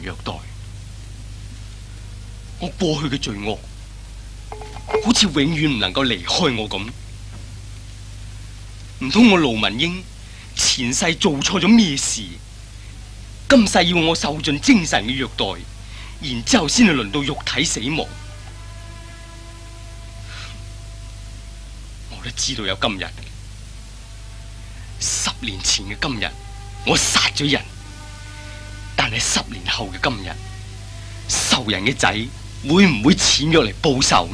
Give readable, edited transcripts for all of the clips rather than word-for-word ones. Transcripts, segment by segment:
虐待。我過去嘅罪惡，好似永遠唔能夠離開我咁。唔通我盧文英前世做錯咗咩事，今世要我受盡精神嘅虐待，然之後先至輪到肉體死亡？我都知道有今日，10年前嘅今日，我殺咗人，但係10年後嘅今日，仇人嘅仔會唔會潛入嚟報仇？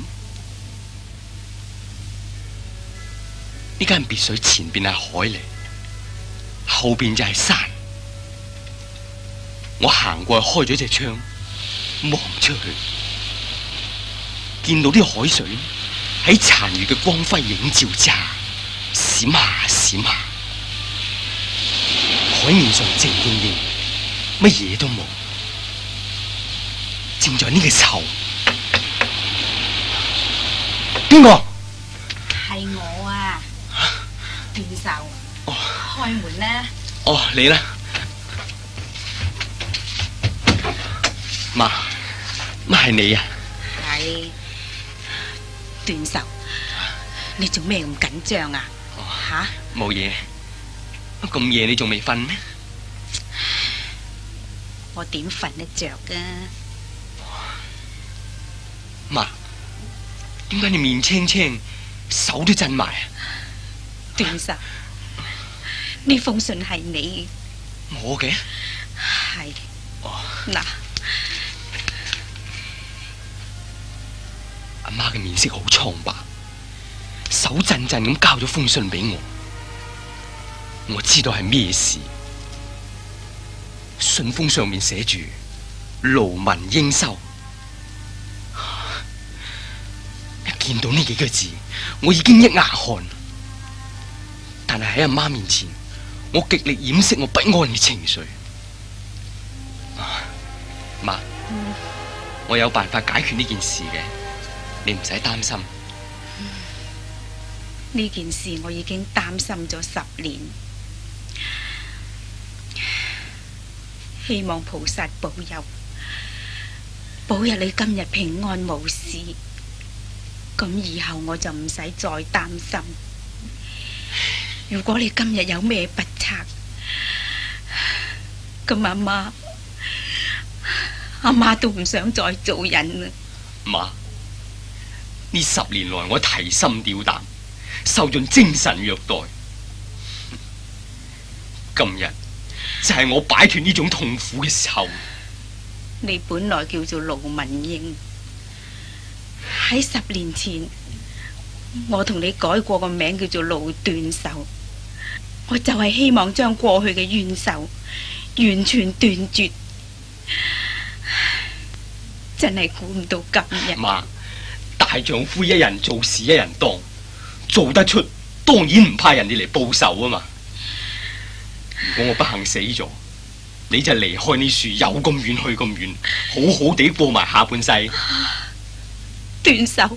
呢間別墅前邊係海嚟，後邊就係山。我行過去開咗隻窗，望出去，見到啲海水喺殘餘嘅光輝映照之下閃下閃下，海面上靜英英，乜嘢都冇。正在呢個時候，邊個？係我啊，段壽。哦，開門啦。哦，你啦，媽，乜係你啊？係段壽，你做咩咁緊張啊？吓？冇嘢。咁夜你仲未瞓咩？我點瞓得着噶？媽，點解你面青青，手都震埋啊？段壽，呢封信係你我嘅？係。哦。嗱，阿媽嘅面色好蒼白，手震震咁交咗封信俾我。我知道係咩事。信封上面寫住盧文英收。一見到呢幾個字，我已經一額汗。但係喺阿媽面前，我極力掩飾我不安嘅情緒。媽，我有辦法解決呢件事嘅，你唔使擔心。呢件事我已經擔心咗10年，希望菩薩保佑，保佑你今日平安無事。咁以後我就唔使再擔心。如果你今日有咩不測，咁阿媽都唔想再做人啦。媽，呢10年來我提心吊膽，受盡精神虐待。今日就係我擺脫呢種痛苦嘅時候。你本來叫做盧文英，喺10年前，我同你改過個名叫做盧段壽。我就係希望將過去嘅冤仇完全斷絕。真係估唔到今日。媽，大丈夫一人做事一人當，做得出當然唔怕人哋嚟報仇啊嘛。如果我不幸死咗，你就離開呢樹，有咁遠去咁遠，好好地過埋下半世。段壽，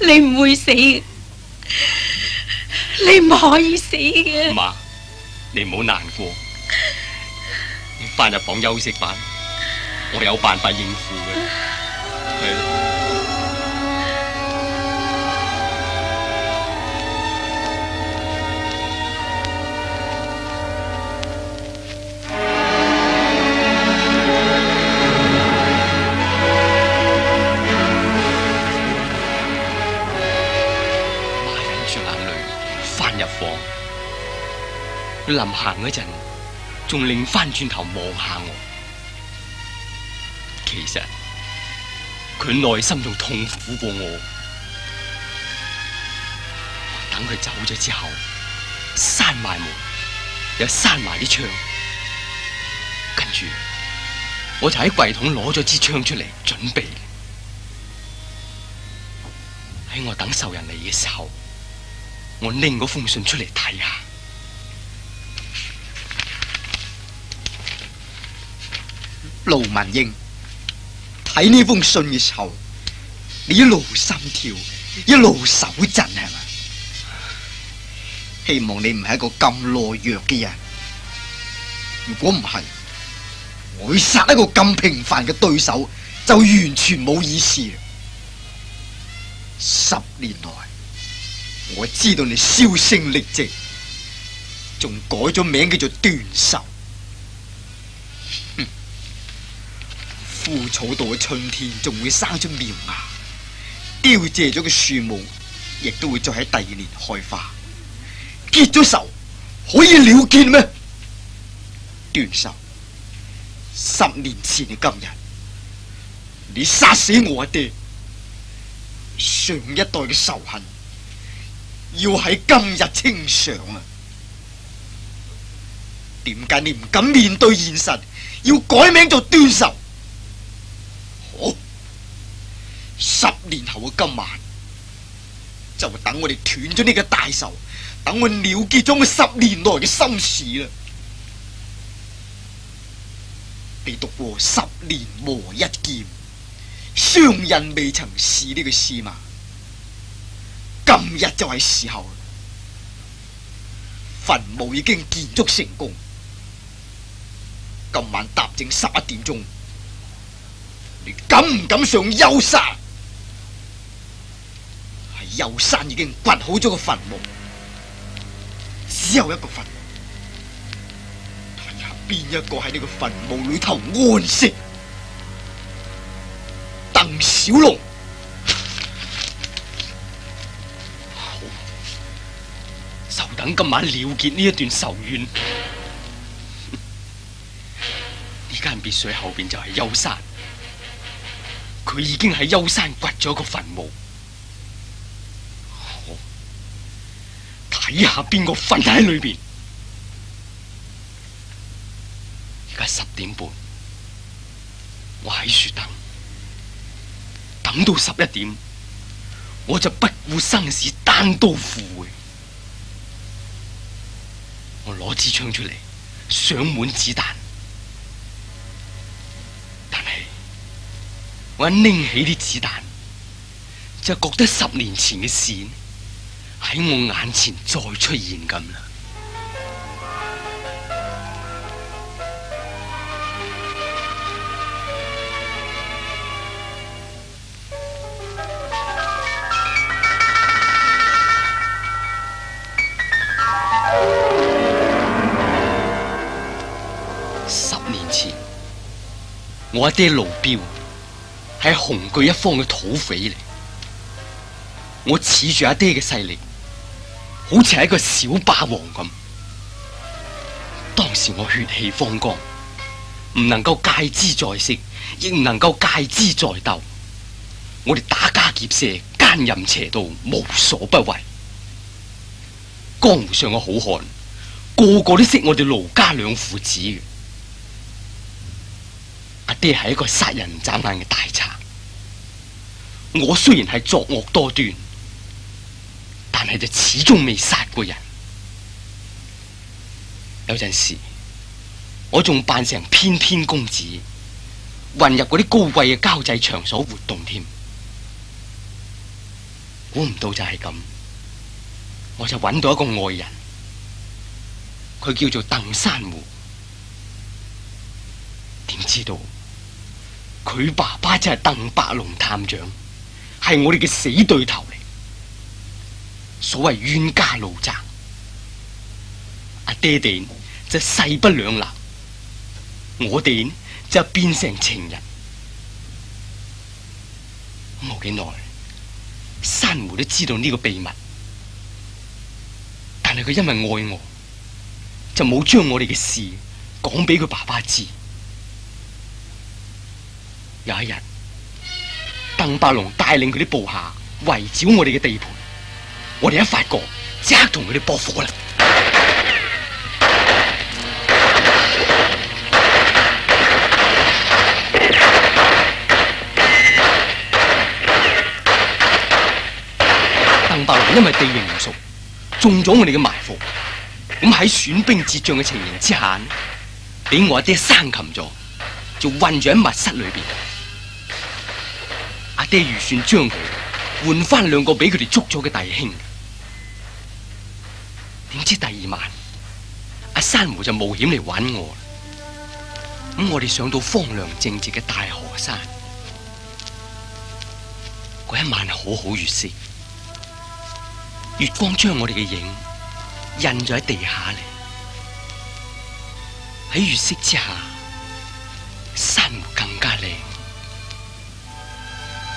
你唔會死，你唔可以死嘅。媽，你唔好難過，你翻入房休息吧，我有辦法應付嘅。係咯。佢臨行嗰陣，仲擰翻轉頭望下我。其實佢內心仲痛苦過我。等佢走咗之後，閂埋門，又閂埋啲窗，跟住我就喺櫃桶攞咗支槍出嚟準備。喺我等仇人嚟嘅時候，我拎嗰封信出嚟睇下。盧文英，睇呢封信嘅時候，你一路心跳，一路手震係咪？希望你唔係一個咁懦弱嘅人。如果唔係，我去殺一個咁平凡嘅對手，就完全冇意思啦。10年來，我知道你銷聲匿跡，仲改咗名叫做段壽。枯草道嘅春天仲會生出苗芽，凋謝咗嘅樹木亦都會再喺第2年開花。結咗仇可以了結咩？段壽，10年前嘅今日，你殺死我阿爹，上一代嘅仇恨要喺今日清償啊！點解你唔敢面對現實，要改名做段壽？好，10年後嘅今晚，就等我哋斷咗呢個大仇，等我了結咗我10年來嘅心事啦。你讀過10年磨一劍，傷人未曾試呢個詩嘛？今日就係時候啦，墳墓已經建築成功，今晚踏正11點鐘，你敢唔敢上幽山？喺幽山已經掘好咗個墳墓，只有一個墳墓。邊一個喺呢個墳墓裏頭安息？鄧小龍。好，就等今晚了結呢一段仇怨。呢間別墅後邊就係幽山，佢已經喺幽山掘咗個墳墓。好，睇下邊個瞓喺裏邊。而家10點半，我喺樹等到11點，我就不顧生死，單刀赴會。我攞支槍出嚟，上滿子彈，但係我一拎起啲子彈，就覺得10年前嘅事喺我眼前再出現咁啦。我阿爹路標係紅巨一方嘅土匪嚟，我恃住阿爹嘅勢力，好似係一個小霸王咁。當時我血氣方剛，唔能夠戒之在色，亦唔能夠戒之在鬥。我哋打家劫舍、奸淫邪盜，無所不為。江湖上嘅好漢，個個都識我哋盧家兩父子嘅。阿爹係一個殺人唔眨眼嘅大賊，我雖然係作惡多端，但係就始終未殺過人。有陣時我仲扮成翩翩公子，混入嗰啲高貴嘅交際場所活動添。估唔到就係咁，我就揾到一個愛人，佢叫做鄧珊瑚。點知道佢爸爸就係鄧伯龍探長，係我哋嘅死對頭嚟。所謂冤家路窄，阿爹哋就勢不兩立，我哋就變成情人。冇幾耐，珊瑚都知道呢個秘密，但係佢因為愛我，就冇將我哋嘅事講俾佢爸爸知。有一日，鄧伯龍帶領佢啲部下圍剿我哋嘅地盤，我哋一發覺，即刻同佢哋駁火啦。鄧伯龍因為地形唔熟，中咗我哋嘅埋伏，咁喺損兵折將嘅情形之下，俾我阿爹生擒咗，就困住喺密室裏邊。阿爹預算將佢換翻2個俾佢哋捉咗嘅弟兄，點知第2晚阿珊瑚就冒險嚟揾我，咁我哋上到荒涼正直嘅大河山，嗰一晚好好月色，月光將我哋嘅影印咗喺地下嚟。喺月色之下，珊瑚更加靚，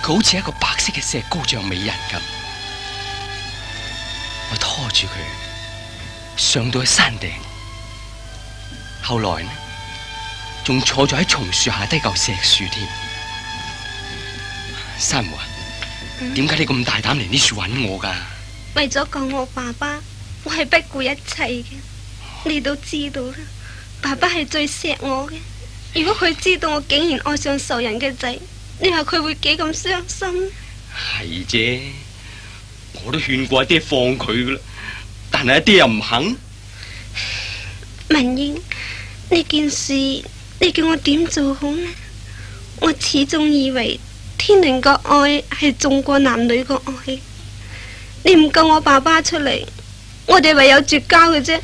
佢好似一個白色嘅石膏像美人咁。我拖住佢上到去山頂，後來呢，仲坐咗喺松樹下低嚿石樹添。珊瑚啊，點解你咁大膽嚟呢處揾我噶？為咗救我爸爸，我係不顧一切嘅。你都知道啦，爸爸係最錫我嘅。如果佢知道我竟然愛上仇人嘅仔，你話佢會幾咁傷心？係啫，我都勸過阿爹放佢噶啦，但係阿爹又唔肯。文英，呢件事你叫我點做好呢？我始終以為天靈個愛係重過男女個愛。你唔救我爸爸出嚟，我哋唯有絕交嘅啫。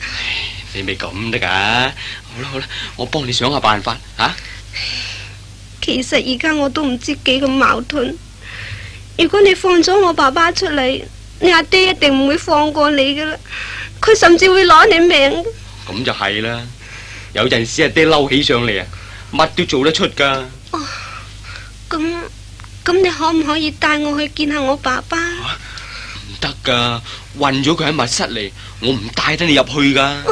你咪咁得噶？好啦好啦，我幫你想下辦法啊。其實而家我都唔知幾咁矛盾。如果你放咗我爸爸出嚟，你阿爹一定唔會放過你噶啦，佢甚至會攞你命。咁就係啦，有陣時阿爹嬲起上嚟啊，乜都做得出噶。哦，咁你可唔可以帶我去見下我爸爸？唔得噶，困咗佢喺密室嚟，我唔帶得你入去噶。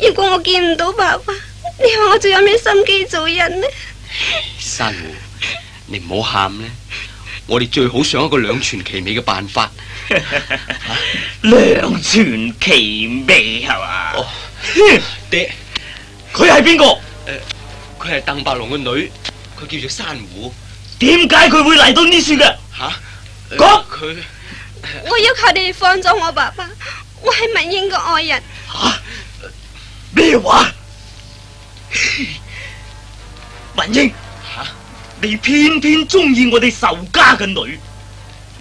如果我見唔到爸爸，你話我仲有咩心機做人呢？珊瑚，你唔好喊呢，我哋最好想一個兩全其美嘅辦法。兩全其美係嘛？哦，爹，佢係邊個？佢係鄧伯龍個女，佢叫做珊瑚。點解佢會嚟到呢處嘅？吓，講佢。我要求你哋放咗我爸爸，我係文英個愛人。吓？咩話？文英，吓，你偏偏中意我哋仇家嘅女，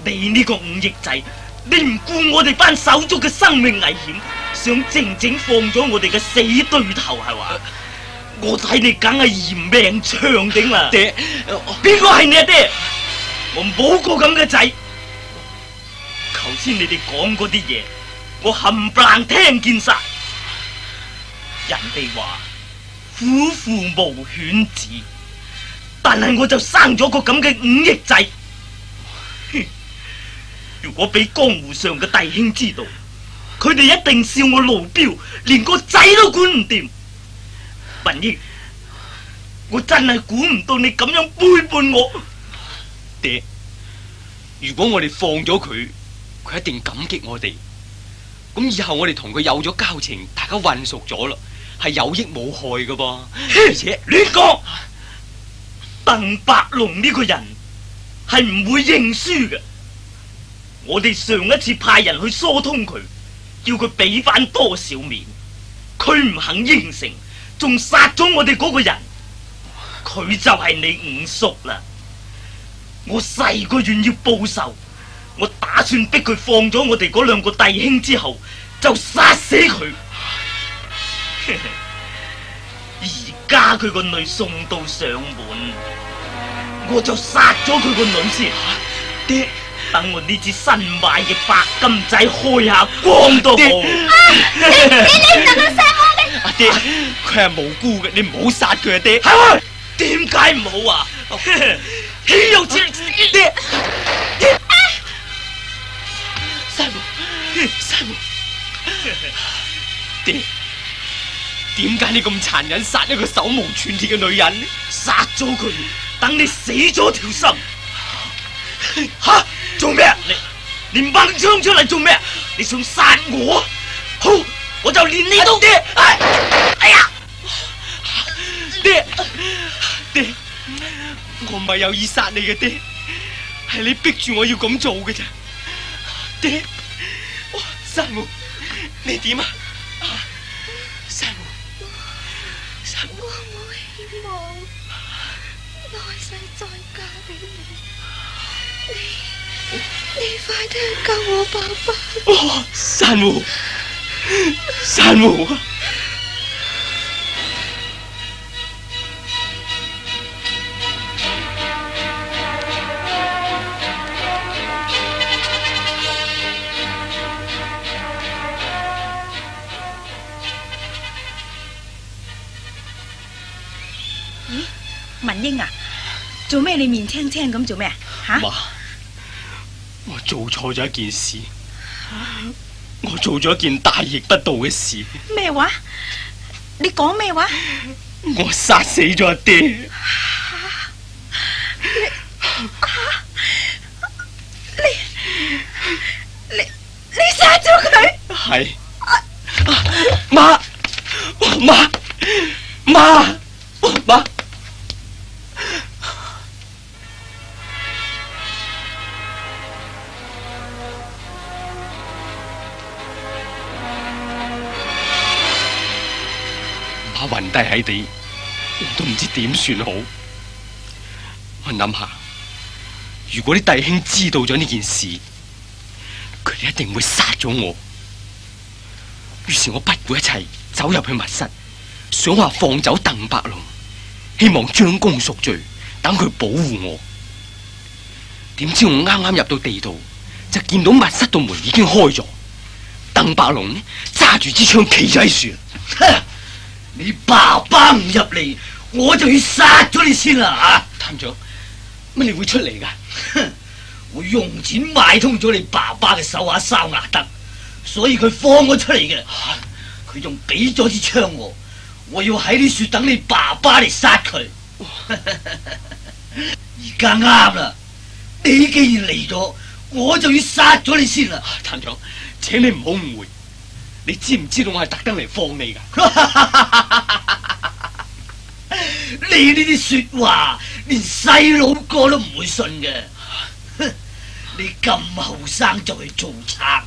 你呢個忤逆仔，你唔顧我哋班手足嘅生命危險，想靜靜放咗我哋嘅死對頭係嘛？我睇你梗係嫌命長頂啦！爹，邊個係你阿爹？我冇個咁嘅仔。頭先你哋講嗰啲嘢，我冚唪唥聽見晒。人哋話虎父無犬子，但係我就生咗個咁嘅忤逆仔。如果俾江湖上嘅弟兄知道，佢哋一定笑我盧彪，連個仔都管唔掂。文英，我真係估唔到你咁樣背叛我。爹，如果我哋放咗佢，佢一定感激我哋。咁以後我哋同佢有咗交情，大家混熟咗啦，係有益冇害噶噃。而且亂講，鄧伯龍呢個人係唔會認輸嘅。我哋上一次派人去疏通佢，叫佢俾翻多少面，佢唔肯應承，仲殺咗我哋嗰個人。佢就係你五叔啦。我細個願要報仇，我打算逼佢放咗我哋嗰兩個弟兄之後，就殺死佢。而家佢個女送到上門，我就殺咗佢個女先。爹，等我呢支新買嘅白金仔開下光都好。你等我殺我嘅。阿爹，佢係無辜嘅，你唔好殺佢啊！爹，係咪？點解唔好啊？豈有此理！爹，珊瑚，珊瑚，爹，點解你咁殘忍殺一個手無寸鐵嘅女人呢？殺咗佢，等你死咗條心。吓，做咩？你掹槍出嚟做咩？你想殺我？好，我就連你都爹。哎呀！爹，爹，我唔係有意殺你嘅，爹，係你逼住我要咁做嘅咋。爹，哇，珊瑚，你點啊？珊瑚，珊瑚，我冇希望來世再嫁俾你，你快啲去救我爸爸。哦，珊瑚，珊瑚啊！文英啊，做咩你面青青咁做咩啊？吓！媽，我做錯咗一件事，我做咗一件大逆不道嘅事。咩話？你講咩話？我殺死咗阿爹。你殺咗佢？係。媽，媽，媽暈低喺地，我都唔知點算好。我諗下，如果啲弟兄知道咗呢件事，佢哋一定會殺咗我。於是我不顧一切走入去密室，想話放走鄧伯龍，希望將功贖罪，等佢保護我。點知我啱啱入到地道，就見到密室道門已經開咗，鄧伯龍呢揸住支槍企咗喺樹。你爸爸唔入嚟，我就要殺咗你先啦啊！探長，乜你會出嚟噶？我用錢買通咗你爸爸嘅手下哨牙德，所以佢放我出嚟嘅。佢仲俾咗支槍我，我要喺呢樹等你爸爸嚟殺佢。而家啱啦，你既然嚟咗，我就要殺咗你先啦。探長，請你唔好誤會，你知唔知道我係特登嚟放你噶？你呢啲說話，連細佬哥都唔會信嘅。你咁後生就去做賊，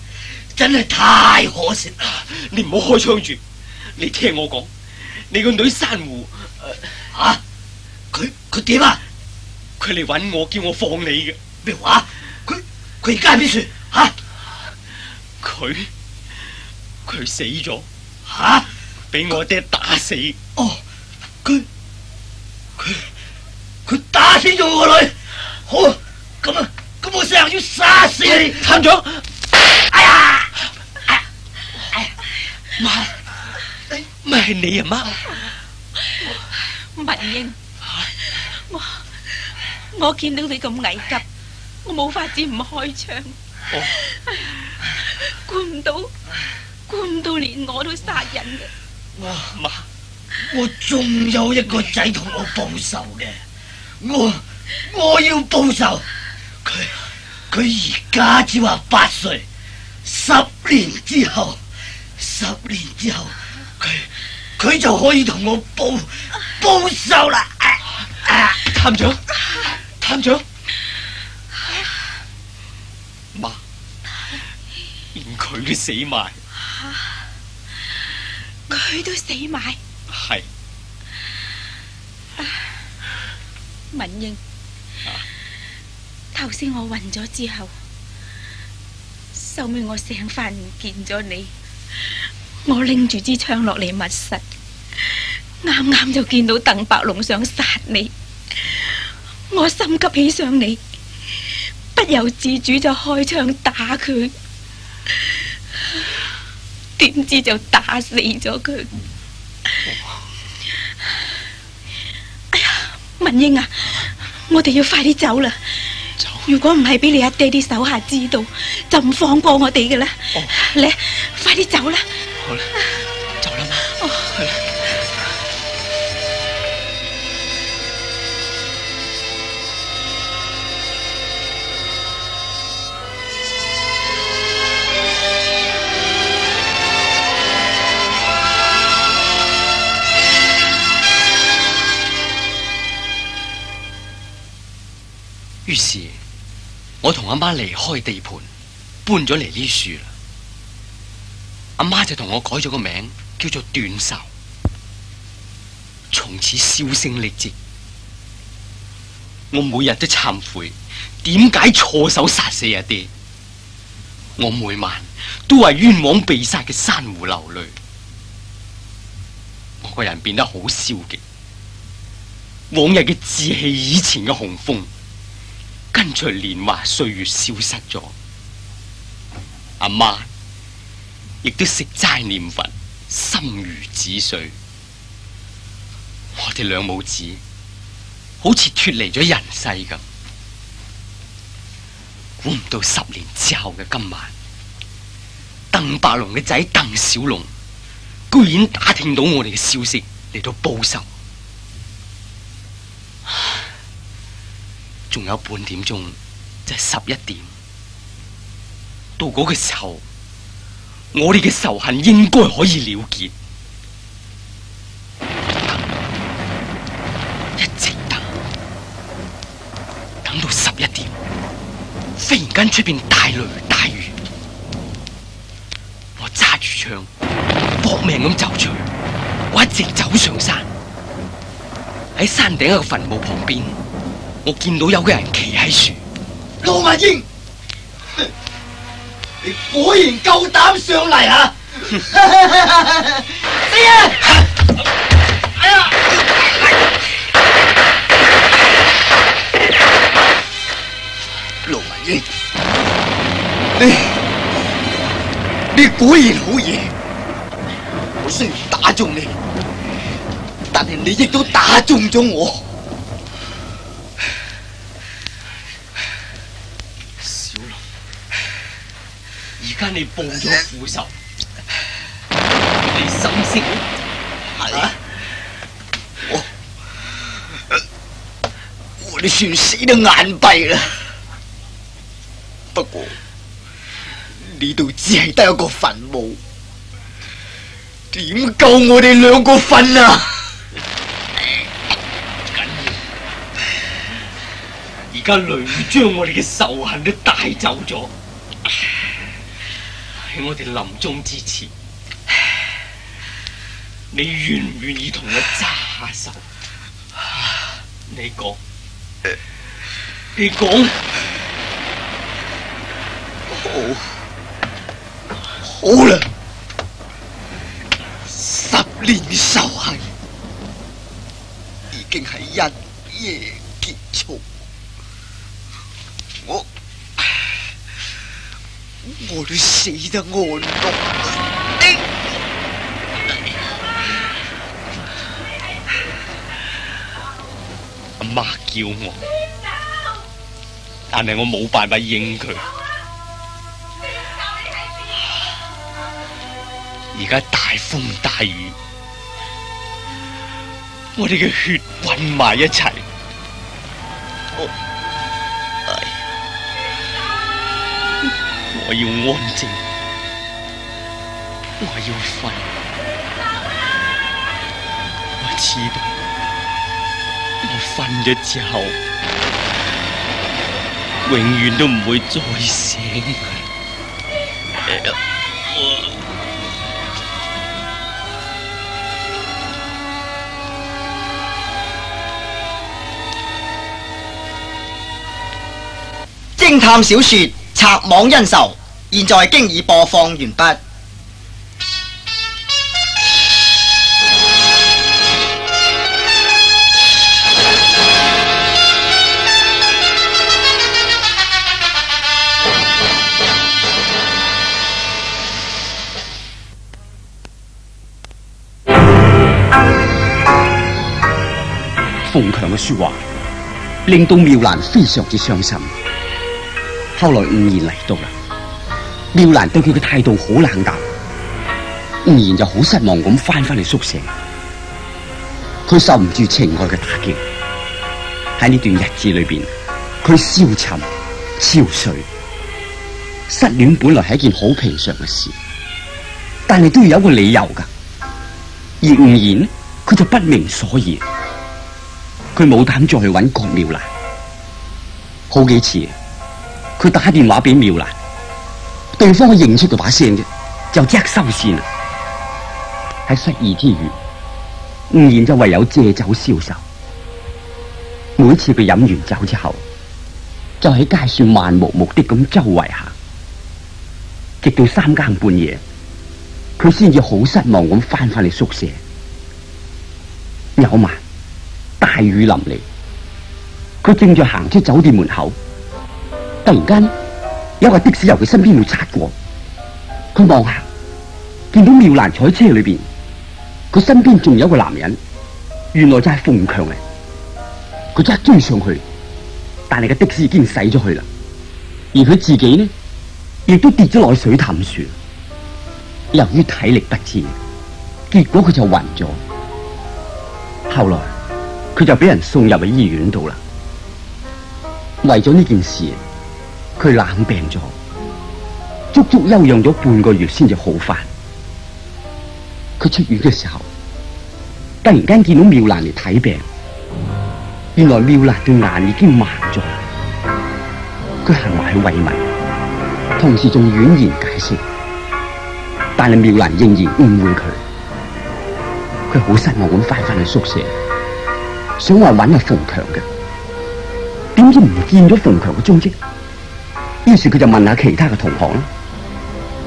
真係太可惜啦！你唔好開槍住，你聽我講，你個女珊瑚吓，佢點啊？佢嚟搵我，叫我放你嘅。咩話？佢而家喺邊處？吓？佢死咗。吓？俾我爹打死。哦，佢打死咗我個女。好，咁我成日要殺死你，探長。哎呀！媽，咪係你啊媽？文英，我見到你咁危急，我冇法子唔開槍。估唔到連我都殺人嘅。媽，我仲有一個仔同我報仇嘅，我要報仇。佢而家只話8歲，10年之後，佢就可以同我報仇啦。探長，媽，連佢都死埋。佢都死埋。係。文英，頭先我暈咗之後，收尾我醒翻唔見咗你，我拎住支槍落嚟密室，啱啱就見到鄧伯龍想殺你，我心急起上嚟，不由自主就開槍打佢，點知就打死咗佢。哎呀，文英啊，我哋要快啲走啦！如果唔係俾你阿爹啲手下知道，就唔放過我哋嘅啦。嚟，快啲走啦！好啦，走啦媽。係啦。於是，我同阿媽離開地盤，搬咗嚟呢樹啦。阿媽就同我改咗個名，叫做段壽，從此銷聲匿跡。我每日都懺悔，點解錯手殺死阿爹？我每晚都為冤枉被殺嘅珊瑚流淚。我個人變得好消極，往日嘅志氣，以前嘅雄風，跟隨年華歲月消失咗。阿媽亦都食齋念佛，心如止水。我哋兩母子好似脫離咗人世咁。估唔到10年之後嘅今晚，鄧伯龍嘅仔鄧小龍居然打聽到我哋嘅消息嚟到報仇。仲有半點鐘就係11點，到嗰個時候，我哋嘅仇恨應該可以了結。一直等到11點，忽然間出邊大雷大雨，我揸住槍搏命咁走出去，我一直走上山，喺山頂一個墳墓旁邊，我見到有個人企喺樹。盧文英，你果然夠膽上嚟啊！死啊！哎呀！盧文英，你果然好嘢。我雖然打中你，但係你亦都打中咗我。小龍，而家你報咗父仇，你心息係啊？我哋算死得眼閉啦。不過呢度只係得一個墳墓，點夠我哋兩個瞓啊？而家雷雨將我哋嘅仇恨都帶走咗。喺我哋臨終之前，你願唔願意同我揸下手？你講，你講。好啦，10年仇恨已經係一夜結束。我都死得安樂。阿媽叫我，但係我冇辦法應佢。而家大風大雨，我哋嘅血混埋一齊。我要安靜，我要瞓。我知道，我瞓咗之後，永遠都唔會再醒。偵探小說《賊網恩仇》現在經已播放完畢。馮強嘅說話令到妙蘭非常之傷心。後來吳賢嚟到啦，妙蘭對佢嘅態度好冷淡，吳賢就好失望咁翻去宿舍。佢受唔住情愛嘅打擊，喺呢段日子裏邊，佢消沉憔悴。失戀本來係一件好平常嘅事，但係都要有一個理由噶。而吳賢佢就不明所以，佢冇膽再去揾郭妙蘭。好幾次佢打電話俾妙蘭，對方認出佢把聲啫，就即刻收線啦。喺失意之餘，吳賢就唯有借酒消愁。每次佢飲完酒之後，就喺街上漫無目的咁周圍行，直到3更半夜，佢先至好失望咁翻去宿舍。有晚大雨淋嚟，佢正在行出酒店門口，突然間有架的士由佢身邊度擦過，佢望下，見到妙蘭坐喺車裏邊，佢身邊仲有一個男人，原來就係馮強嚟。佢即刻追上去，但係個的士已經駛咗去啦，而佢自己呢，亦都跌咗落去水潭樹。由於體力不支，結果佢就暈咗。後來佢就俾人送入去醫院度啦。為咗呢件事，佢冷病咗，足足休養咗半個月先至好返。佢出院嘅時候，突然間見到妙蘭嚟睇病。原來妙蘭對眼已經盲咗。佢行埋去慰問，同時仲婉言解釋，但係妙蘭仍然誤會佢。佢好失望咁翻去宿舍，想話揾阿馮強嘅，點知唔見咗馮強嘅蹤跡。於是佢就問下其他嘅同學啦，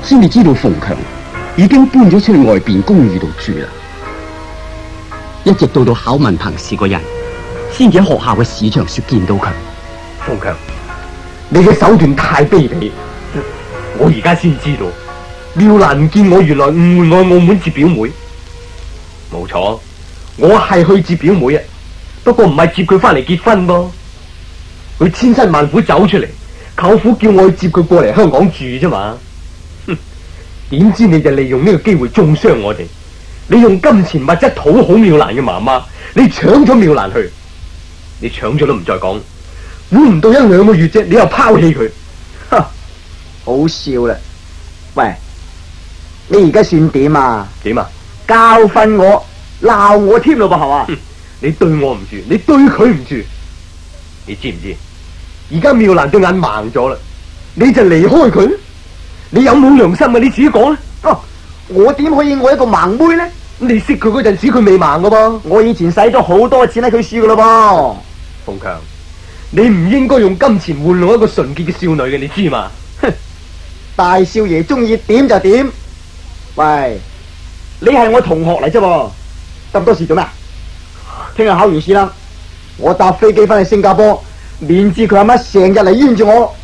先至知道馮強已經搬咗出去外邊公寓度住啦。一直到考文憑試嗰日，先至喺學校嘅市場說見到佢。馮強，你嘅手段太卑鄙，我而家先知道，妙蘭唔見我，原來誤會我喺澳門接表妹。冇錯，我係去接表妹啊，不過唔係接佢翻嚟結婚噃。佢千辛萬苦走出嚟，舅父叫我去接佢過嚟香港住啫嘛。哼，點知你就利用呢個機會中傷我哋，你用金錢物質討好妙蘭嘅媽媽，你搶咗妙蘭去。你搶咗都唔再講，估唔到1-2個月啫，你又拋棄佢，哈！好笑啦！喂，你而家算點啊？點啊？教訓我，鬧我添咯噃，係嘛？你對我唔住，你對佢唔住，你知唔知？而家妙蘭對眼盲咗啦，你就離開佢？你有冇良心啊？你自己講啦！哦，我點可以愛一個盲妹呢？你識佢嗰陣時，佢未盲噶噃。我以前使咗好多錢喺佢處噶咯噃。馮強，你唔應該用金錢玩弄一個純潔嘅少女嘅，你知嘛？哼！大少爺中意點就點。喂，你係我同學嚟啫噃，咁多事做咩？聽日考完試啦，我搭飛機翻去新加坡，免治佢阿媽成日嚟冤住我。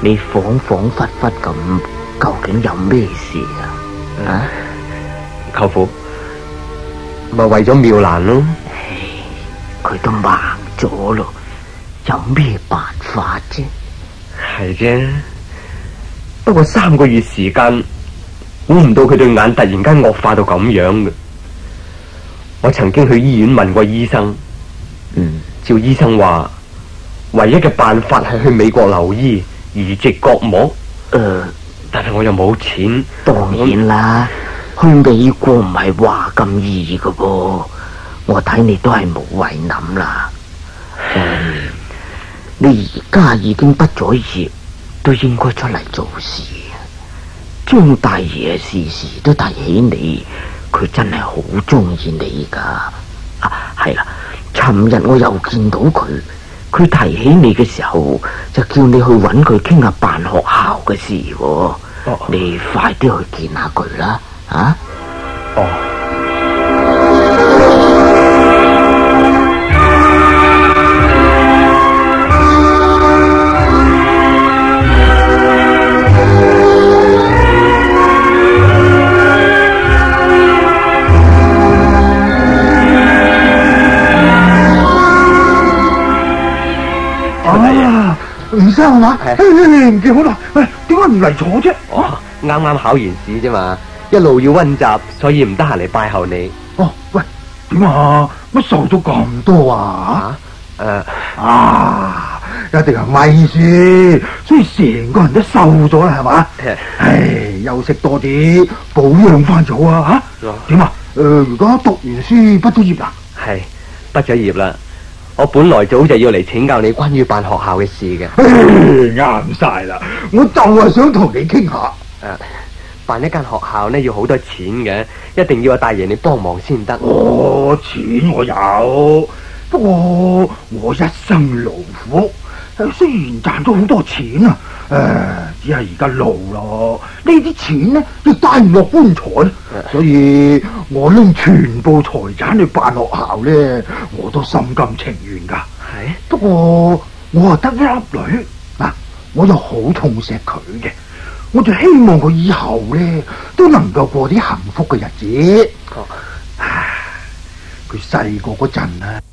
你恍恍惚惚咁，究竟有咩事啊？舅父，咪為咗妙蘭咯。佢都盲咗咯，有咩辦法啫？係啫，不過3個月時間，估唔到佢對眼突然間惡化到咁樣嘅。我曾經去醫院問過醫生，照醫生話，唯一嘅辦法係去美國留醫。移植角膜，但係我又冇錢。當然啦，去美國唔係話咁易噶噃。我睇你都係無謂諗啦。你而家已經畢咗業，都應該出嚟做事。張大爺時時都提起你，佢真係好中意你噶。啊，係啦，尋日我又見到佢。佢提起你嘅時候，就叫你去揾佢傾下辦學校嘅事喎。你快啲去見下佢啦，啊？吳生係嘛？唔見好耐，喂，點解唔嚟坐啫？啱啱考完試啫嘛，一路要溫習，所以唔得閒嚟拜候你。喂，點啊？乜瘦咗咁多啊？一定係咪書，所以成個人都瘦咗啦，係嘛？休息多啲，保養翻咗啊！吓，點啊？而家讀完書畢咗業啦？係，畢咗業啦。我本來早就要嚟請教你關於辦學校嘅事嘅。啱晒啦！我就係想同你傾下。辦一間學校呢要好多錢嘅，一定要有大爺你幫忙先得。哦，錢我有，不過我一生勞苦，雖然賺咗好多錢啊，只係而家老咯，呢啲錢呢亦帶唔落棺材，所以我拎全部財產去辦學校呢，我都心甘情願噶。係，不過我啊得一粒女嗱，我又好痛錫佢嘅，我就希望佢以後呢都能夠過啲幸福嘅日子。佢細個嗰陣啊。